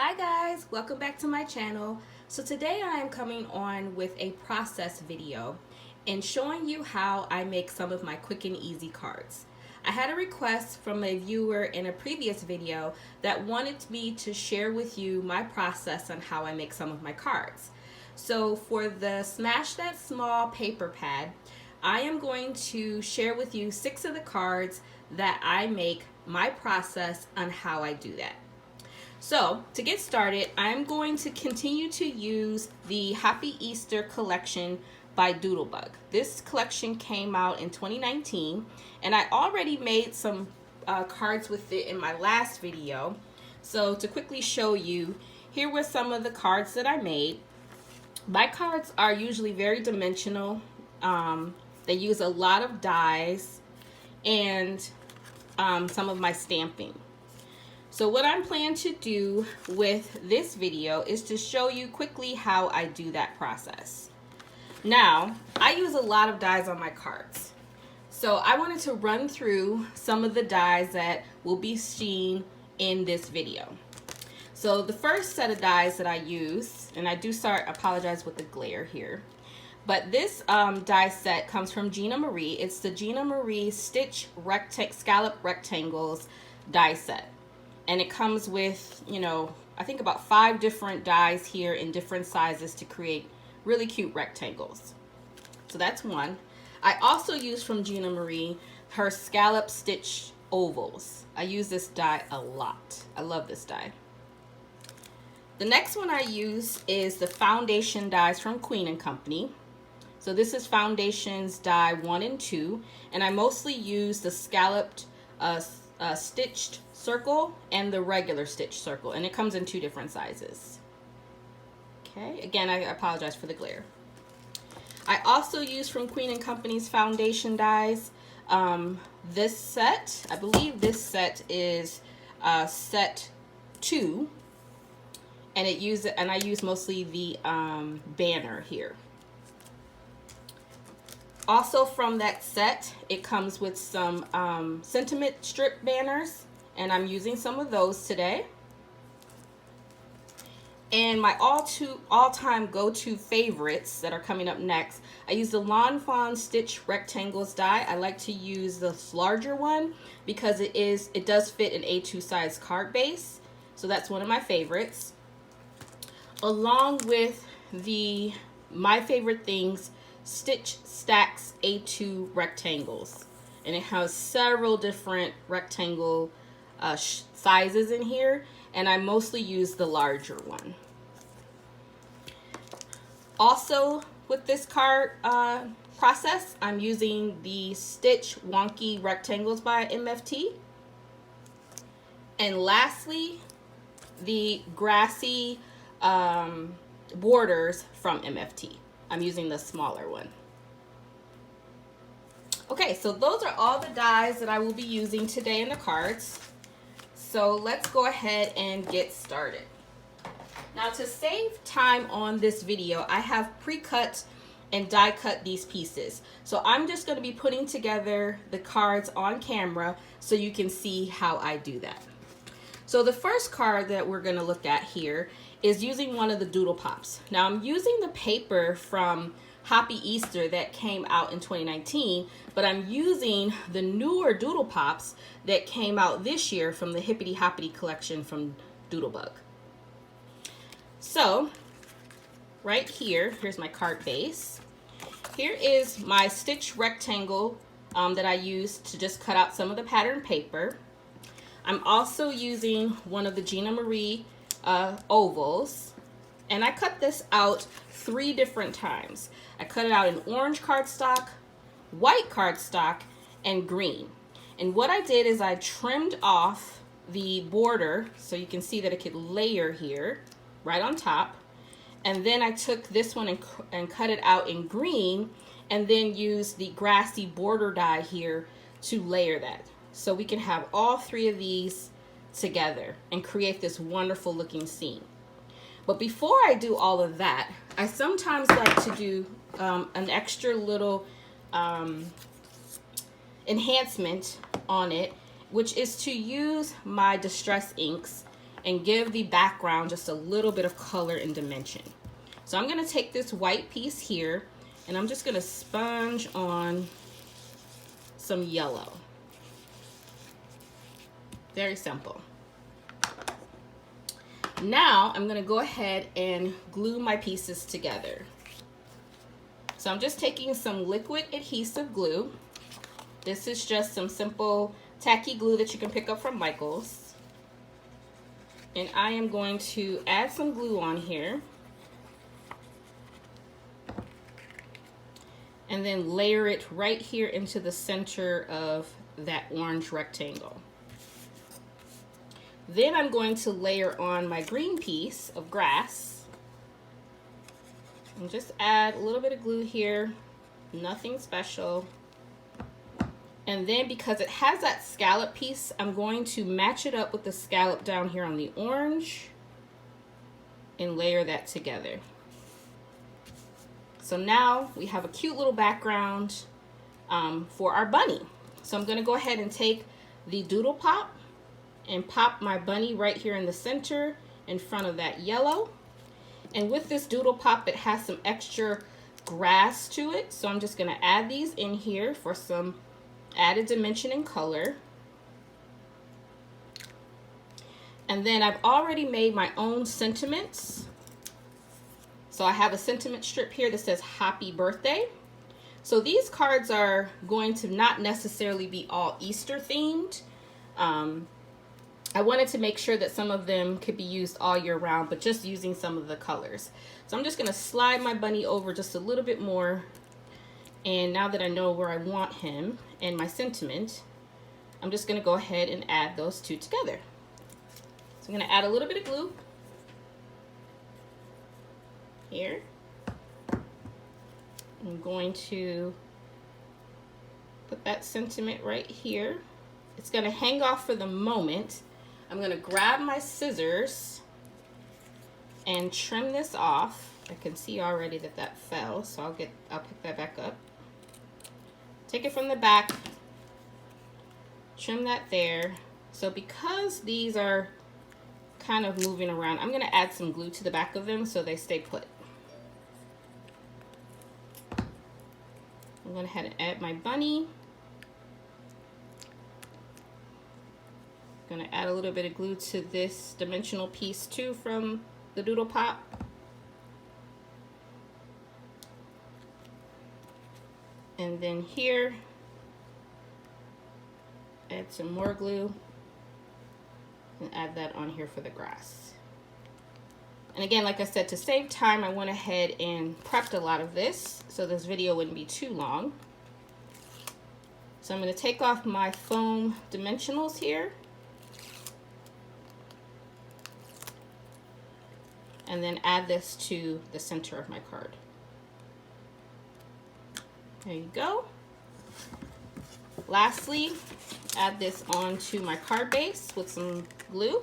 Hi guys, welcome back to my channel. So today I am coming on with a process video and showing you how I make some of my quick and easy cards. I had a request from a viewer in a previous video that wanted me to share with you my process on how I make some of my cards. So for the Smash That Small paper pad, I am going to share with you 6 of the cards that I make, my process on how I do that. So to get started, I'm going to continue to use the Hoppy Easter collection by Doodlebug. This collection came out in 2019 and I already made some cards with it in my last video. So to quickly show you, here were some of the cards that I made. My cards are usually very dimensional. They use a lot of dies and some of my stamping. So what I'm planning to do with this video is to show you quickly how I do that process. Now, I use a lot of dies on my cards. So I wanted to run through some of the dies that will be seen in this video. So the first set of dies that I use, and I do apologize with the glare here, but this die set comes from Gina Marie. It's the Gina Marie Stitch Scallop Rectangles die set. And it comes with, I think about 5 different dies here in different sizes to create really cute rectangles. So that's one. I also use from Gina Marie her Scallop Stitch Ovals. I use this die a lot. I love this die. The next one I use is the foundation dies from Queen & Company. So this is foundations die 1 and 2. And I mostly use the scalloped stitched circle and the regular stitch circle, and it comes in 2 different sizes. Okay, again, I apologize for the glare. I also use from Queen & Company's foundation dies this set. I believe this set is set 2, and I use mostly the banner here. Also from that set, it comes with some sentiment strip banners, and I'm using some of those today. And my all-time go-to favorites that are coming up next, I use the Lawn Fawn Stitch Rectangles die. I like to use this larger one because it does fit an A2 size card base, so that's one of my favorites. Along with the My Favorite Things Stitch Stacks A2 rectangles, and it has several different rectangle sizes in here, and I mostly use the larger one. Also with this card process, I'm using the Stitch Wonky Rectangles by MFT, and lastly the Grassy Borders from MFT. I'm using the smaller one. Okay, so those are all the dies that I will be using today in the cards. So let's go ahead and get started. Now, to save time on this video, I have pre-cut and die cut these pieces. So I'm just going to be putting together the cards on camera so you can see how I do that. So the first card that we're going to look at here is using one of the Doodle Pops. Now I'm using the paper from Hoppy Easter that came out in 2019, but I'm using the newer Doodle Pops that came out this year from the Hippity Hoppity collection from Doodlebug. So right here, here's my card base. Here is my stitch rectangle that I used to just cut out some of the pattern paper. I'm also using one of the Gina Marie ovals, and I cut this out 3 different times. I cut it out in orange cardstock, white cardstock, and green. And what I did is I trimmed off the border so you can see that it could layer here right on top, and then I took this one and cut it out in green, and then used the grassy border die here to layer that, so we can have all 3 of these together and create this wonderful looking scene. But before I do all of that, I sometimes like to do an extra little enhancement on it, which is to use my distress inks and give the background just a little bit of color and dimension. So I'm going to take this white piece here and I'm just going to sponge on some yellow. Very simple. Now I'm going to go ahead and glue my pieces together. So I'm just taking some liquid adhesive glue. This is just some simple tacky glue that you can pick up from Michael's. And I am going to add some glue on here. And then layer it right here into the center of that orange rectangle. Then I'm going to layer on my green piece of grass. And just add a little bit of glue here, nothing special. And then because it has that scallop piece, I'm going to match it up with the scallop down here on the orange and layer that together. So now we have a cute little background for our bunny. So I'm going to go ahead and take the Doodle Pop and pop my bunny right here in the center in front of that yellow. And with this Doodle Pop, it has some extra grass to it. So I'm just going to add these in here for some added dimension and color. And then I've already made my own sentiments. So I have a sentiment strip here that says Happy Birthday. So these cards are going to not necessarily be all Easter themed. I wanted to make sure that some of them could be used all year round, but just using some of the colors. So I'm just going to slide my bunny over just a little bit more. And now that I know where I want him and my sentiment, I'm just going to go ahead and add those two together. So I'm going to add a little bit of glue here. I'm going to put that sentiment right here. It's going to hang off for the moment. I'm going to grab my scissors and trim this off. I can see already that that fell, so I'll pick that back up. Take it from the back, trim that there. So because these are kind of moving around, I'm going to add some glue to the back of them so they stay put. I'm going to go ahead and add my bunny. I'm going to add a little bit of glue to this dimensional piece too from the Doodle Pop. And then here, add some more glue and add that on here for the grass. And again, like I said, to save time, I went ahead and prepped a lot of this so this video wouldn't be too long. So I'm going to take off my foam dimensionals here. And then add this to the center of my card. There you go. Lastly, add this onto my card base with some glue.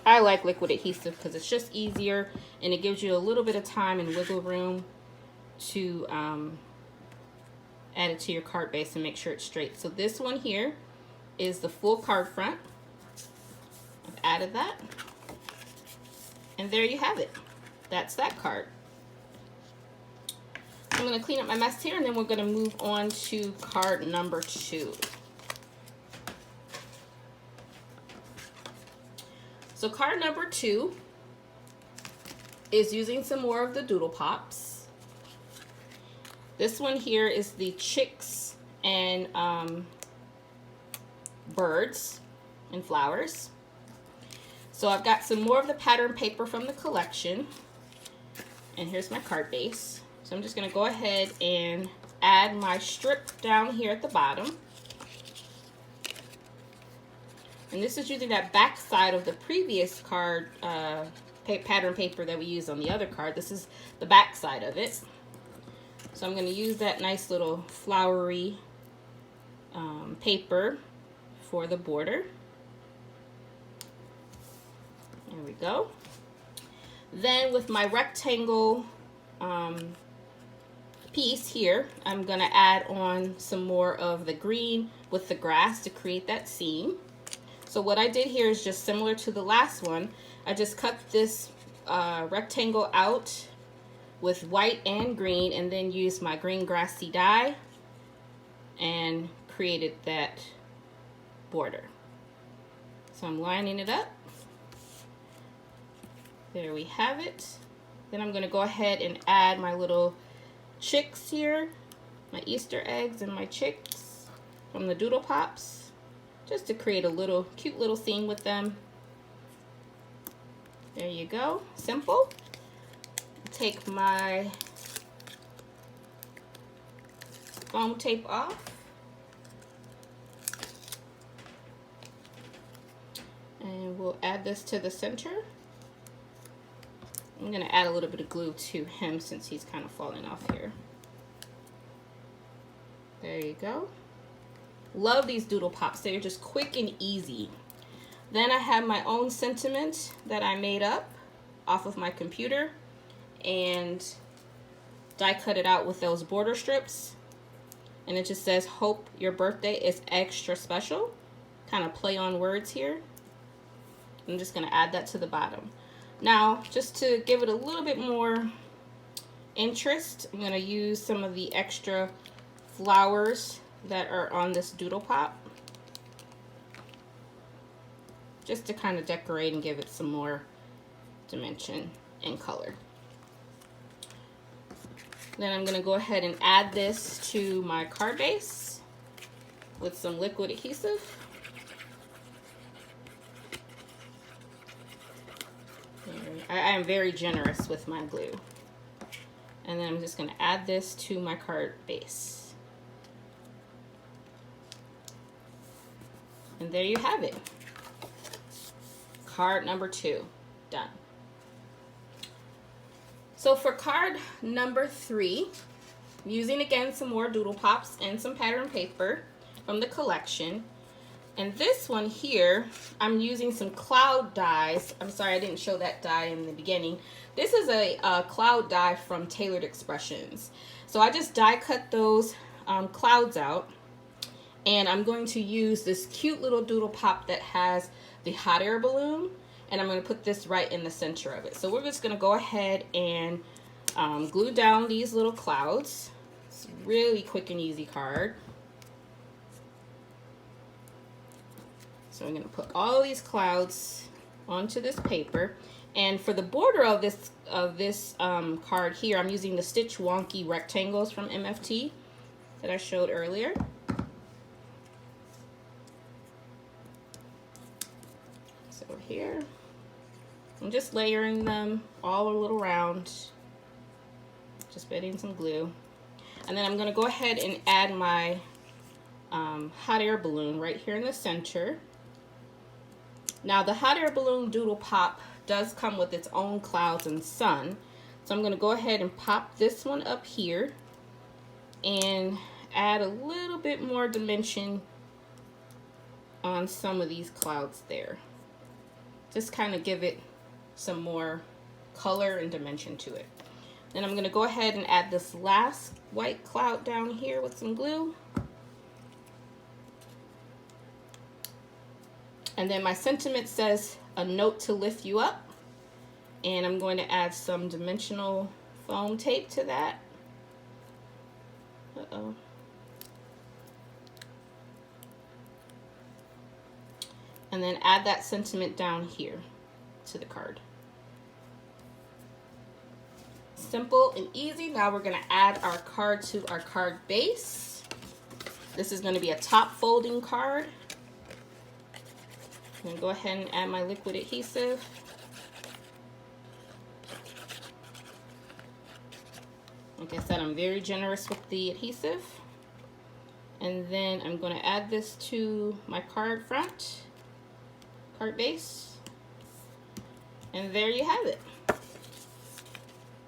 I like liquid adhesive because it's just easier and it gives you a little bit of time and wiggle room to add it to your card base and make sure it's straight. So this one here is the full card front. I've added that. And there you have it. That's that card. I'm going to clean up my mess here and then we're going to move on to card number 2. So card number 2 is using some more of the Doodle Pops. This one here is the chicks and birds and flowers. So I've got some more of the pattern paper from the collection. And here's my card base. So I'm just going to go ahead and add my strip down here at the bottom. And this is using that back side of the previous card pattern paper that we used on the other card. This is the back side of it. So I'm going to use that nice little flowery paper for the border. There we go. Then with my rectangle piece here, I'm going to add on some more of the green with the grass to create that seam. So what I did here is just similar to the last one. I just cut this rectangle out with white and green, and then used my green grassy dye and created that border. So I'm lining it up. There we have it. Then I'm going to go ahead and add my little chicks here, my Easter eggs and my chicks from the Doodle Pops, just to create a little cute little scene with them. There you go, simple. Take my foam tape off. And we'll add this to the center. I'm going to add a little bit of glue to him since he's kind of falling off here. There you go. Love these Doodle Pops. They're just quick and easy. Then I have my own sentiment that I made up off of my computer and die cut it out with those border strips. And it just says, "Hope your birthday is extra special." Kind of play on words here. I'm just going to add that to the bottom. Now, just to give it a little bit more interest, I'm going to use some of the extra flowers that are on this Doodle Pop, just to kind of decorate and give it some more dimension and color. Then I'm going to go ahead and add this to my card base with some liquid adhesive. I am very generous with my glue. And then I'm just going to add this to my card base. And there you have it. Card number 2 done. So for card number 3, I'm using again some more Doodle Pops and some pattern paper from the collection. And this one here, I'm using some cloud dies. I'm sorry I didn't show that die in the beginning. This is a cloud die from Tailored Expressions. So I just die cut those clouds out. And I'm going to use this cute little Doodle Pop that has the hot air balloon. And I'm going to put this right in the center of it. So we're just going to go ahead and glue down these little clouds. It's a really quick and easy card. So I'm going to put all these clouds onto this paper. And for the border of this card here, I'm using the Stitch Wonky rectangles from MFT that I showed earlier. So here, I'm just layering them all a little round, just adding some glue. And then I'm going to go ahead and add my hot air balloon right here in the center. Now the hot air balloon Doodle Pop does come with its own clouds and sun. So I'm going to go ahead and pop this one up here and add a little bit more dimension on some of these clouds there. Just kind of give it some more color and dimension to it. Then I'm going to go ahead and add this last white cloud down here with some glue. And then my sentiment says, "A note to lift you up." And I'm going to add some dimensional foam tape to that. Uh-oh. And then add that sentiment down here to the card. Simple and easy. Now we're going to add our card to our card base. This is going to be a top folding card. I'm going to go ahead and add my liquid adhesive. Like I said, I'm very generous with the adhesive. And then I'm going to add this to my card front, card base. And there you have it.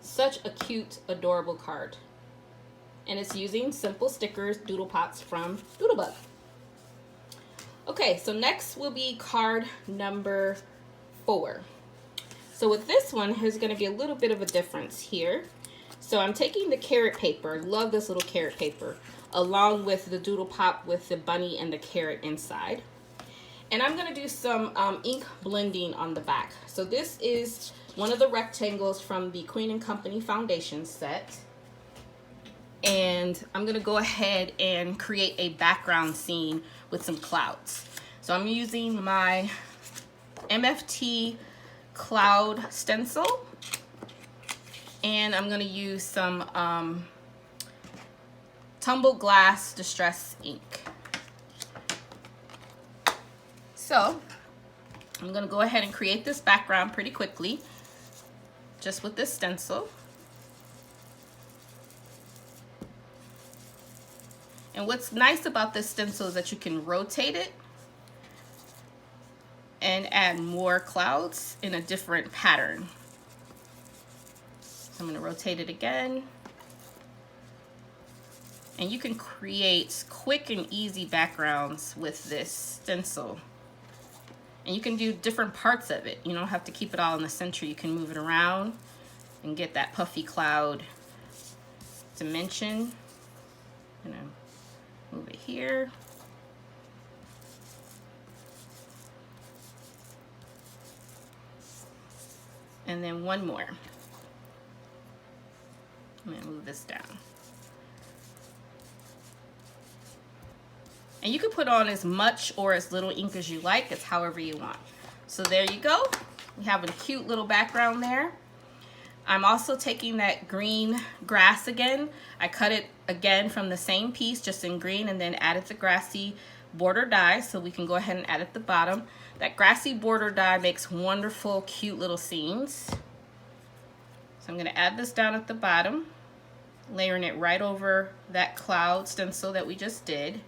Such a cute, adorable card. And it's using simple stickers, Doodle Pops from Doodlebug. Okay, so next will be card number 4. So with this one, there's going to be a little bit of a difference here. So I'm taking the carrot paper. Love this little carrot paper. along with the doodle pop with the bunny and the carrot inside. And I'm going to do some ink blending on the back. So this is one of the rectangles from the Queen & Company foundation set. And I'm going to go ahead and create a background scene with some clouds. So I'm using my MFT cloud stencil. And I'm going to use some Tumbled Glass Distress ink. So I'm going to go ahead and create this background pretty quickly, just with this stencil. And what's nice about this stencil is that you can rotate it and add more clouds in a different pattern. So I'm going to rotate it again. And you can create quick and easy backgrounds with this stencil. And you can do different parts of it. You don't have to keep it all in the center. You can move it around and get that puffy cloud dimension. You know, move it here. And then one more. I'm going to move this down. And you can put on as much or as little ink as you like. It's however you want. So there you go. We have a cute little background there. I'm also taking that green grass again. I cut it again from the same piece, just in green, and then added the grassy border die. So we can go ahead and add at the bottom. That grassy border die makes wonderful, cute little scenes. So I'm going to add this down at the bottom, layering it right over that cloud stencil that we just did.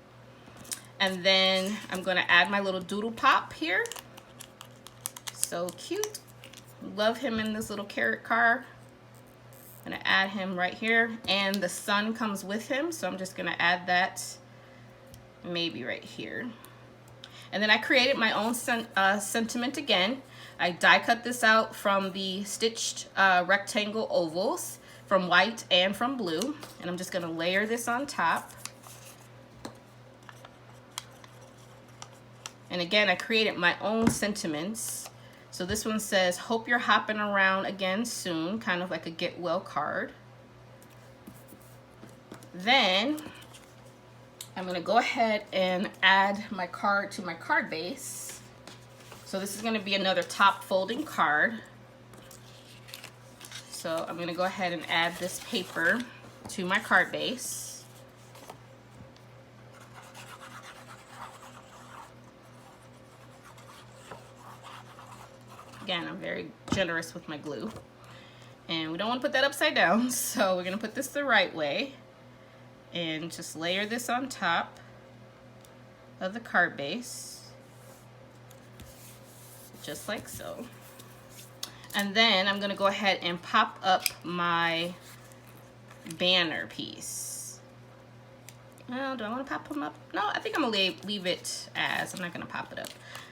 And then I'm going to add my little doodle pop here. So cute. Love him in this little carrot car. I'm going to add him right here. And the sun comes with him, so I'm just going to add that maybe right here. And then I created my own sentiment again. I die cut this out from the stitched rectangle ovals from white and from blue. And I'm just going to layer this on top. And again, I created my own sentiments. So this one says, hope you're hopping around again soon, kind of like a get well card. Then I'm going to go ahead and add my card to my card base. So this is going to be another top folding card. So I'm going to go ahead and add this paper to my card base. Again, I'm very generous with my glue. And we don't want to put that upside down, so we're going to put this the right way. And just layer this on top of the card base. Just like so. And then I'm going to go ahead and pop up my banner piece. Well, do I want to pop them up? No, I think I'm going to leave it as. I'm not going to pop it up.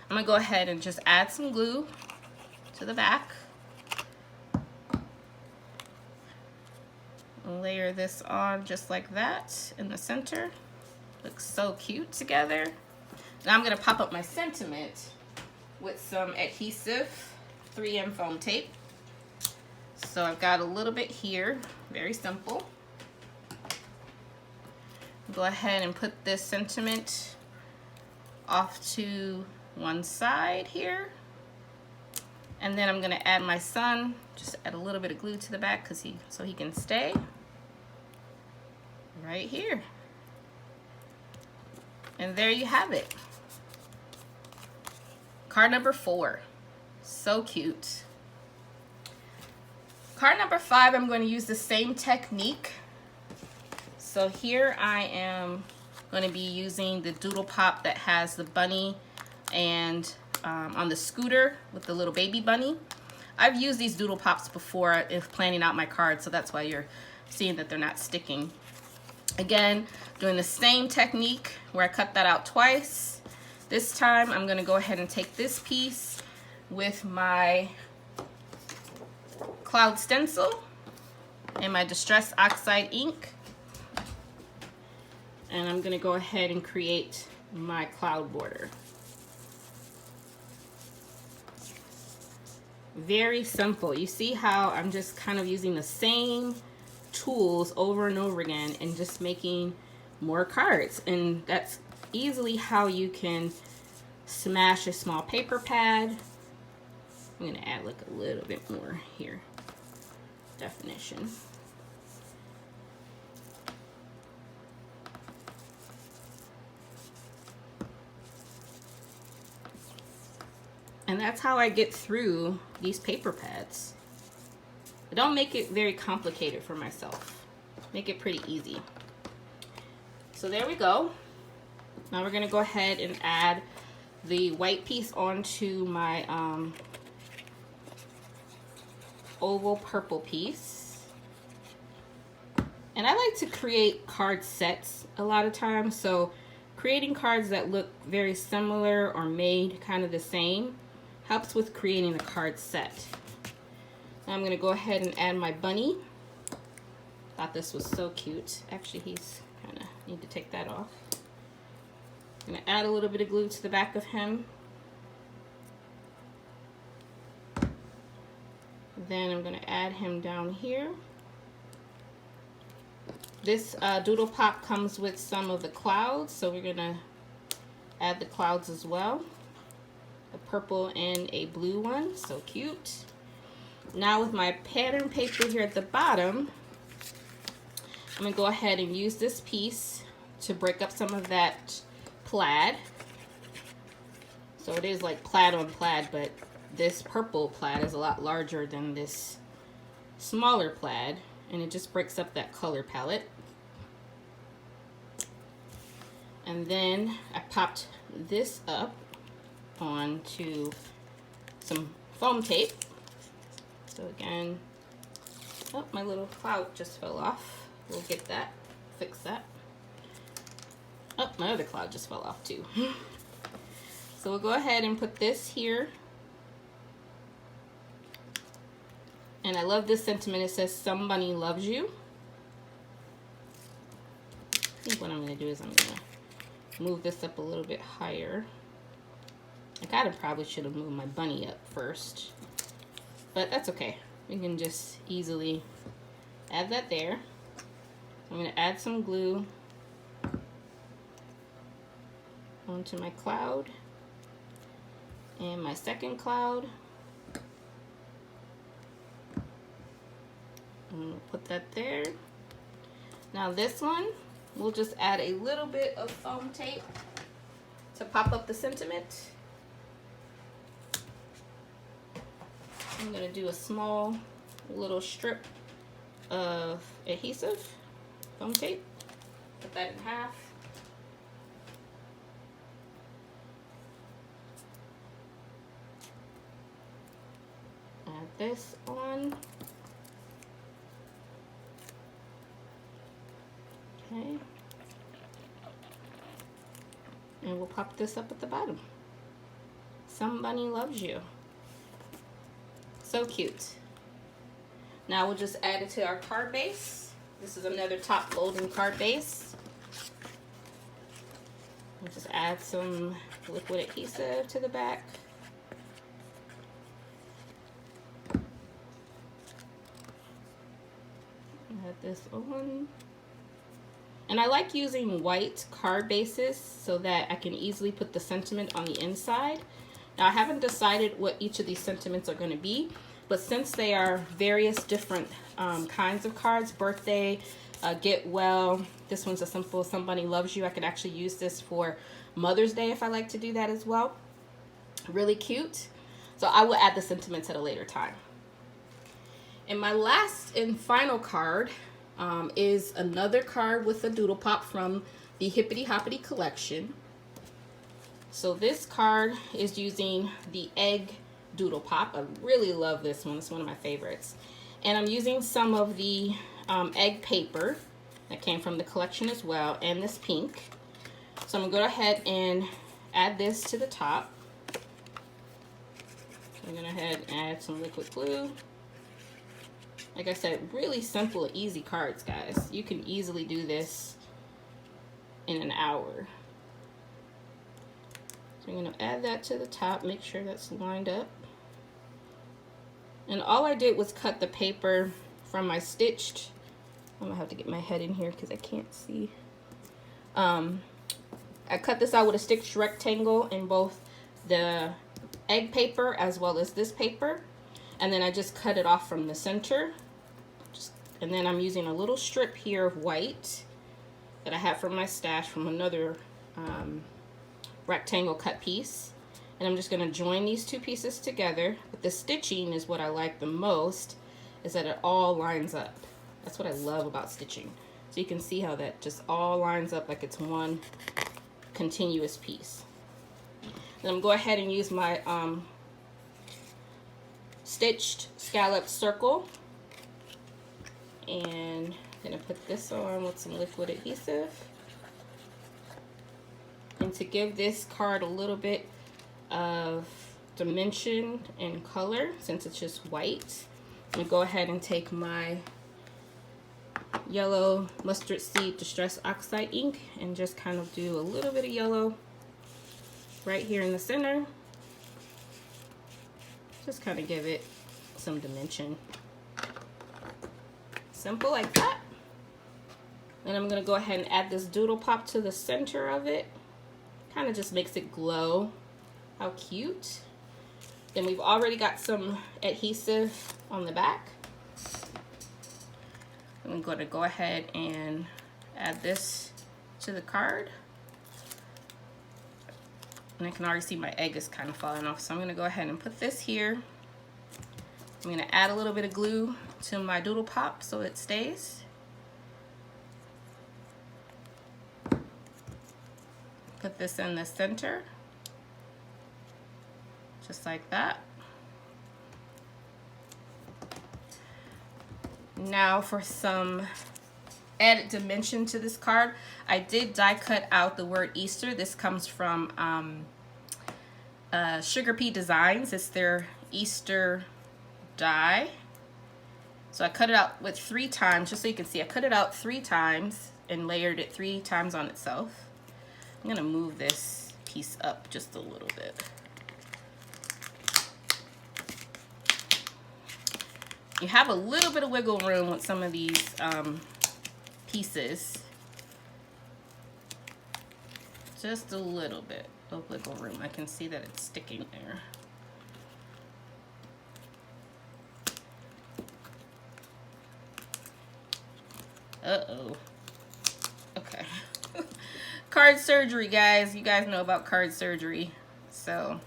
I'm going to go ahead and just add some glue to the back. Layer this on just like that in the center. Looks so cute together. Now I'm going to pop up my sentiment with some adhesive 3M foam tape. So I've got a little bit here, very simple. Go ahead and put this sentiment off to one side here. And then I'm going to add my sun, just add a little bit of glue to the back so he can stay right here. And there you have it. Card number 4. So cute. Card number 5, I'm going to use the same technique. So here I am going to be using the doodle pop that has the bunny and on the scooter with the little baby bunny. I've used these doodle pops before if planning out my cards, so that's why you're seeing that they're not sticking. Again, doing the same technique where I cut that out twice. This time I'm going to go ahead and take this piece with my cloud stencil and my Distress Oxide ink. and I'm gonna go ahead and create my cloud border. Very simple. You see how I'm just kind of using the same tools over and over again and just making more cards, and that's easily how you can smash a small paper pad. I'm gonna add like a little bit more here, definition. And that's how I get through these paper pads. I don't make it very complicated for myself. Make it pretty easy. So there we go. Now we're gonna go ahead and add the white piece onto my oval purple piece. And I like to create card sets a lot of times, so creating cards that look very similar or made kind of the same helps with creating a card set. Now I'm gonna go ahead and add my bunny. Thought this was so cute. Actually, he's kind of need to take that off. I'm gonna add a little bit of glue to the back of him. Then I'm gonna add him down here. This doodle pop comes with some of the clouds, so we're gonna add the clouds as well. A purple and a blue one, so cute. Now with my pattern paper here at the bottom, I'm gonna go ahead and use this piece to break up some of that plaid. So it is like plaid on plaid, but this purple plaid is a lot larger than this smaller plaid, and it just breaks up that color palette. And then I popped this up onto some foam tape. So again, oh, my little cloud just fell off. We'll get that, fix that. Oh, my other cloud just fell off too. So we'll go ahead and put this here. And I love this sentiment. It says, "Somebody loves you." I think what I'm gonna do is I'm gonna move this up a little bit higher. I probably should have moved my bunny up first, but that's okay. We can just easily add that there. I'm gonna add some glue onto my cloud and my second cloud. I'm gonna put that there. Now this one, we'll just add a little bit of foam tape to pop up the sentiment. I'm gonna do a small little strip of adhesive, foam tape. Cut that in half. Add this on. Okay. And we'll pop this up at the bottom. Somebody loves you. So cute. Now we'll just add it to our card base. This is another top loading card base. We'll just add some liquid adhesive to the back. Add this on. And I like using white card bases so that I can easily put the sentiment on the inside. Now I haven't decided what each of these sentiments are going to be, but since they are various different kinds of cards, birthday, get well, this one's a simple "Somebody loves you." I could actually use this for Mother's Day if I like to do that as well. Really cute. So I will add the sentiments at a later time. And my last and final card is another card with a doodle pop from the Hippity Hoppity collection. So this card is using the egg doodle pop. I really love this one. It's one of my favorites. And I'm using some of the egg paper that came from the collection as well, and this pink. So I'm going to go ahead and add this to the top. I'm going to go ahead and add some liquid glue. Like I said, really simple, easy cards, guys. You can easily do this in an hour. So I'm going to add that to the top, make sure that's lined up. And all I did was cut the paper from my stitched. I'm gonna have to get my head in here because I can't see. I cut this out with a stitched rectangle in both the egg paper as well as this paper. And then I just cut it off from the center. And then I'm using a little strip here of white that I have from my stash from another rectangle cut piece. And I'm just going to join these two pieces together. But the stitching is what I like the most, is that it all lines up. That's what I love about stitching. So you can see how that just all lines up like it's one continuous piece. Then I'm going to go ahead and use my stitched scallop circle. And I'm going to put this on with some liquid adhesive. And to give this card a little bit of dimension and color, since it's just white, I'm gonna go ahead and take my yellow mustard seed distress oxide ink and just kind of do a little bit of yellow right here in the center. Just kind of give it some dimension. Simple like that. And I'm gonna go ahead and add this doodle pop to the center of it. Kind of just makes it glow. How cute. Then we've already got some adhesive on the back. I'm going to go ahead and add this to the card. And I can already see my egg is kind of falling off, so I'm going to go ahead and put this here. I'm going to add a little bit of glue to my doodle pop so it stays. Put this in the center. Just like that. Now for some added dimension to this card, I did die cut out the word Easter. This comes from Sugar Pea Designs. It's their Easter die. So I cut it out with 3 times, just so you can see. I cut it out 3 times and layered it 3 times on itself. I'm gonna move this piece up just a little bit. You have a little bit of wiggle room with some of these pieces. Just a little bit of wiggle room. I can see that it's sticking there. Uh-oh. Okay. Card surgery, guys. You guys know about card surgery. So,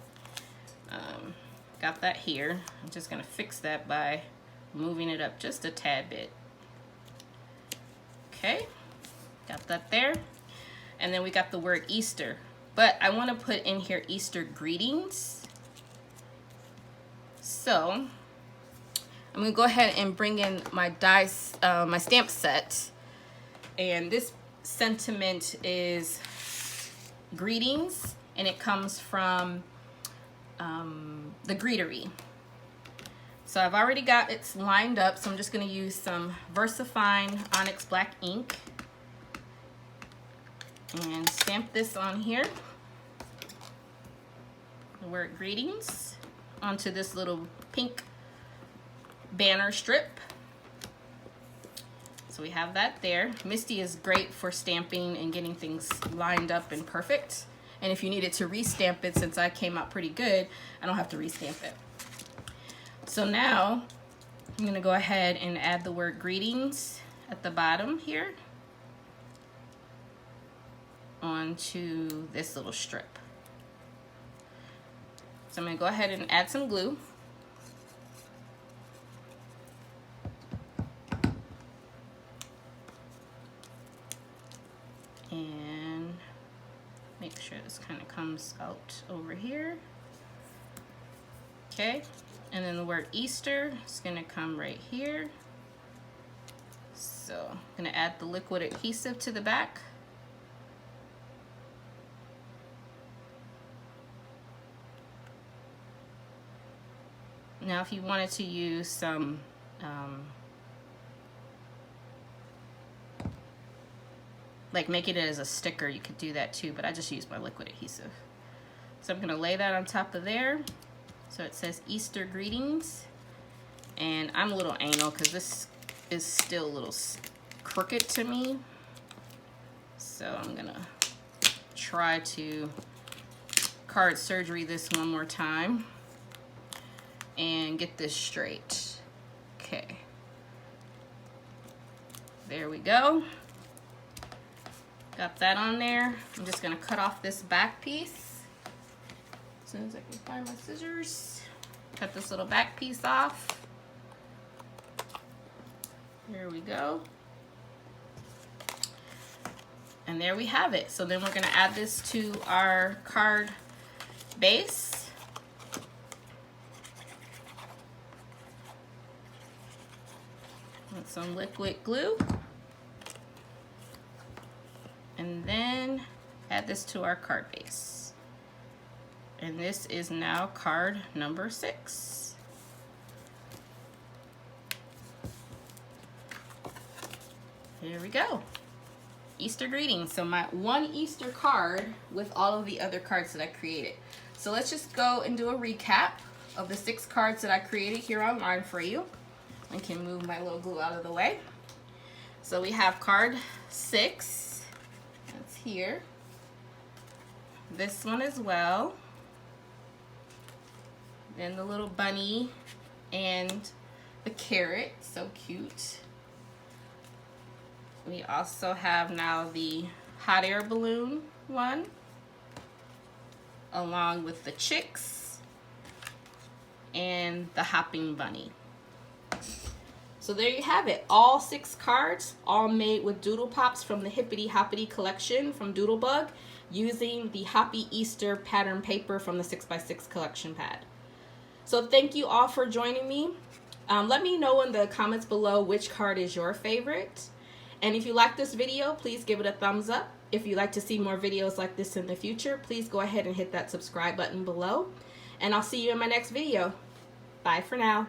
got that here. I'm just going to fix that by moving it up just a tad bit. Okay, got that there. And then we got the word Easter, but I want to put in here Easter greetings. So I'm gonna go ahead and bring in my dice, my stamp set, and this sentiment is greetings, and it comes from the Greetery. So I've already got it lined up, so I'm just going to use some VersaFine Onyx Black ink and stamp this on here, the word greetings, onto this little pink banner strip. So we have that there. Misty is great for stamping and getting things lined up and perfect. And if you needed to restamp it, since I came out pretty good, I don't have to restamp it. So now I'm going to go ahead and add the word greetings at the bottom here onto this little strip. So I'm going to go ahead and add some glue. And make sure this kind of comes out over here. Okay. And then the word Easter is going to come right here. So I'm going to add the liquid adhesive to the back. Now if you wanted to use some like making it as a sticker, you could do that too, but I just use my liquid adhesive. So I'm gonna lay that on top of there. So it says Easter greetings. And I'm a little anal because this is still a little crooked to me. So I'm gonna try to card surgery this one more time and get this straight. Okay. There we go. Got that on there. I'm just gonna cut off this back piece as soon as I can find my scissors. Cut this little back piece off. There we go. And there we have it. So then we're gonna add this to our card base. With some liquid glue. And then add this to our card base. And this is now card number 6. Here we go. Easter greetings. So my one Easter card with all of the other cards that I created. So let's just go and do a recap of the 6 cards that I created here online for you. I can move my little glue out of the way. So we have card 6. That's here. This one as well. Then the little bunny and the carrot. So cute. We also have now the hot air balloon one, along with the chicks and the hopping bunny. So there you have it, all 6 cards, all made with Doodle Pops from the Hippity Hoppity collection from Doodlebug, using the Hoppy Easter pattern paper from the 6x6 collection pad. So thank you all for joining me. Let me know in the comments below which card is your favorite. And if you like this video, please give it a thumbs up. If you'd like to see more videos like this in the future, please go ahead and hit that subscribe button below. And I'll see you in my next video. Bye for now.